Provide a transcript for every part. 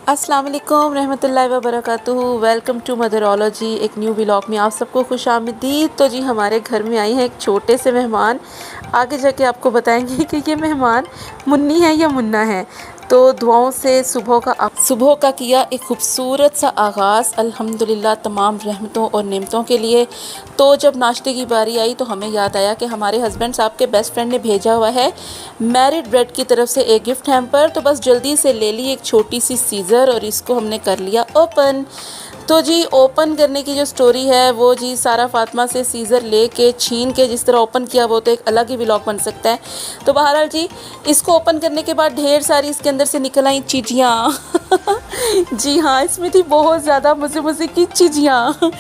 अस्सलाम वालेकुम रहमतुल्लाहि व बरकातुहू। Welcome to मदरोलॉजी। एक न्यू व्लॉग में आप सबको खुशामदीद। तो जी हमारे घर में आई हैं एक छोटे से मेहमान। आगे जाके आपको बताएंगे कि ये मेहमान मुन्नी है या मुन्ना है। तो दुआओं से सुबह का किया एक खूबसूरत सा आगाज़ अल्हम्दुलिल्लाह तमाम रहमतों और नेमतों के लिए। तो जब नाश्ते की बारी आई तो हमें याद आया कि हमारे हस्बैंड साहब के बेस्ट फ्रेंड ने भेजा हुआ है मैरिड ब्रेड की तरफ से एक गिफ्ट हैम्पर। तो बस जल्दी से ले ली एक छोटी सी सीज़र और इसको हमने कर लिया ओपन। तो जी ओपन करने की जो स्टोरी है वो जी सारा फातिमा से सीज़र लेके छीन के जिस तरह ओपन किया वो तो एक अलग ही व्लॉग बन सकता है। तो बहरहाल जी इसको ओपन करने के बाद ढेर सारी इसके अंदर से निकल आई चीज़ियाँ जी हाँ, इसमें थी बहुत ज़्यादा मज़े की चीज़ियाँ।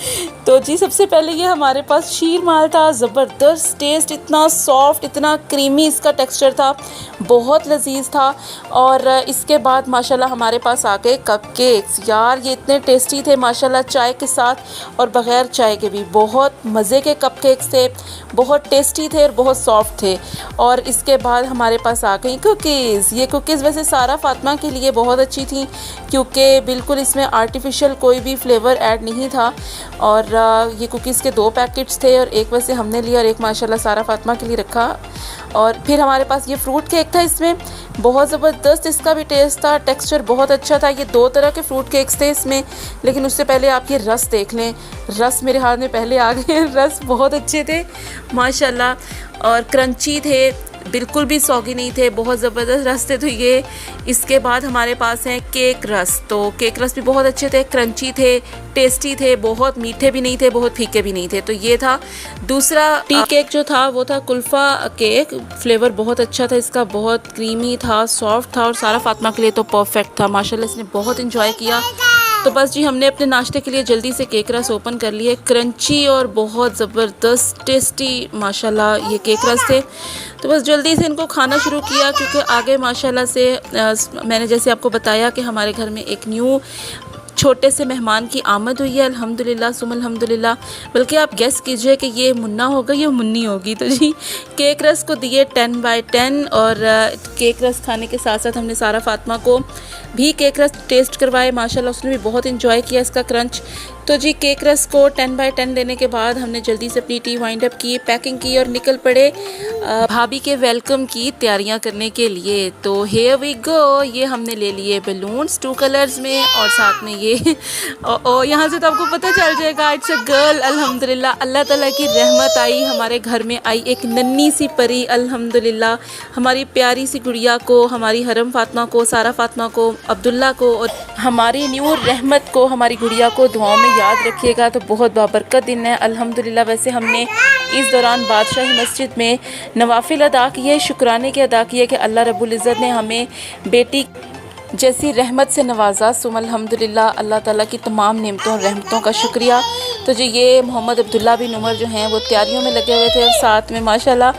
तो जी सबसे पहले ये हमारे पास शीर माल था, ज़बरदस्त टेस्ट, इतना सॉफ्ट, इतना क्रीमी इसका टेक्सचर था, बहुत लजीज था। और इसके बाद माशाल्लाह हमारे पास आ गए कप केक्स। यार ये इतने टेस्टी थे माशाल्लाह, चाय के साथ और बग़ैर चाय के भी बहुत मज़े के कप केक्स थे, बहुत टेस्टी थे और बहुत सॉफ्ट थे। और इसके बाद हमारे पास आ गई कुकीज़। ये कुकीज़ वैसे सारा फातिमा के लिए बहुत अच्छी थी क्योंकि बिल्कुल इसमें आर्टिफिशियल कोई भी फ्लेवर ऐड नहीं था। और ये कुकीज़ के 2 पैकेट्स थे और एक वैसे हमने लिया और एक माशाल्लाह सारा फातिमा के लिए रखा। और फिर हमारे पास ये फ्रूट केक था, इसमें बहुत ज़बरदस्त इसका भी टेस्ट था, टेक्सचर बहुत अच्छा था। ये 2 तरह के फ्रूट केक्स थे इसमें, लेकिन उससे पहले आप ये रस देख लें। रस मेरे हाथ में पहले आ गए। रस बहुत अच्छे थे माशाल्लाह और क्रंची थे, बिल्कुल भी सौगी नहीं थे, बहुत ज़बरदस्त रस थे। तो ये इसके बाद हमारे पास हैं केक रस। तो केक रस भी बहुत अच्छे थे, क्रंची थे, टेस्टी थे, बहुत मीठे भी नहीं थे, बहुत फीके भी नहीं थे। तो ये था दूसरा टी केक जो था वो था कुल्फ़ा केक। फ्लेवर बहुत अच्छा था इसका, बहुत क्रीमी था, सॉफ्ट था और सारा फातिमा के लिए तो परफेक्ट था माशाल्लाह, इसने बहुत इंजॉय किया। तो बस जी हमने अपने नाश्ते के लिए जल्दी से केक रस ओपन कर लिए। क्रंची और बहुत ज़बरदस्त टेस्टी माशाल्लाह ये केक रस थे। तो बस जल्दी से इनको खाना शुरू किया क्योंकि आगे माशाल्लाह से मैंने जैसे आपको बताया कि हमारे घर में एक न्यू छोटे से मेहमान की आमद हुई है अल्हम्दुलिल्लाह सुम्मा अल्हम्दुलिल्लाह। बल्कि आप गेस कीजिए कि ये मुन्ना होगा या मुन्नी होगी। तो जी केक रस को दिए 10/10 और केक रस खाने के साथ साथ हमने सारा फातिमा को भी केक रस टेस्ट करवाए माशाल्लाह, उसने भी बहुत इंजॉय किया इसका क्रंच। तो जी केक रस को 10/10 देने के बाद हमने जल्दी से अपनी टी वाइंड अप की, पैकिंग की और निकल पड़े भाभी के वेलकम की तैयारियां करने के लिए। तो हियर वी गो। ये हमने ले लिए बलून्स 2 कलर्स में और साथ में ये यहाँ से तो आपको पता चल जाएगा इट्स अ गर्ल। अल्हम्दुलिल्लाह अल्लाह ताला की रहमत आई, हमारे घर में आई एक नन्ही सी परी अल्हम्दुलिल्लाह। हमारी प्यारी सी गुड़िया को, हमारी हरम फातिमा को, सारा फातिमा को, अब्दुल्ला को और हमारी न्यू रहमत को, हमारी गुड़िया को दुआओं में याद रखिएगा। तो बहुत बाबरकत दिन है अल्हम्दुलिल्लाह। वैसे हमने इस दौरान बादशाही मस्जिद में नवाफिल अदा किए, शुक्राने के अदा किए कि अल्लाह रब्बुल इज़्ज़त ने हमें बेटी जैसी रहमत से नवाजा। सुम्मा अल्हम्दुलिल्लाह अल्लाह ताला की तमाम नेमतों और रहमतों का शुक्रिया। तो जी ये मोहम्मद अब्दुल्ला बिन उमर जो हैं वो तैयारियों में लगे हुए थे और साथ में माशाल्लाह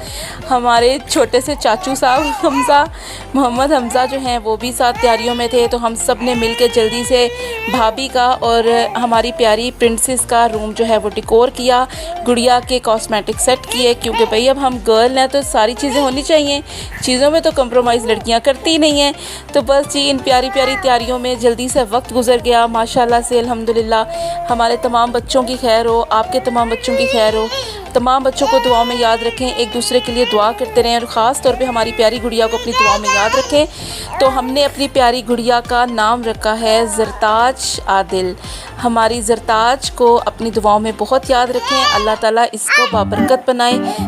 हमारे छोटे से चाचू साहब मोहम्मद हमज़ा जो हैं वो भी साथ तैयारियों में थे। तो हम सब ने मिल के जल्दी से भाभी का और हमारी प्यारी प्रिंसेस का रूम जो है वो डिकोर किया, गुड़िया के कॉस्मेटिक सेट किए क्योंकि भाई अब हम गर्ल हैं तो सारी चीज़ें होनी चाहिए, चीज़ों में तो कंप्रोमाइज़ लड़कियाँ करती ही नहीं हैं। तो बस जी इन प्यारी प्यारी तैयारियों में जल्दी से वक्त गुजर गया माशाल्लाह से अल्हम्दुलिल्लाह। हमारे तमाम बच्चों की खैर हो, आपके तमाम बच्चों की खैर हो, तमाम बच्चों को दुआओं में याद रखें, एक दूसरे के लिए दुआ करते रहें और ख़ास तौर पे हमारी प्यारी गुड़िया को अपनी दुआओं में याद रखें। तो हमने अपनी प्यारी गुड़िया का नाम रखा है ज़रताज आदिल। हमारी ज़रताज को अपनी दुआओं में बहुत याद रखें, अल्लाह ताला इसको बाबरकत बनाए।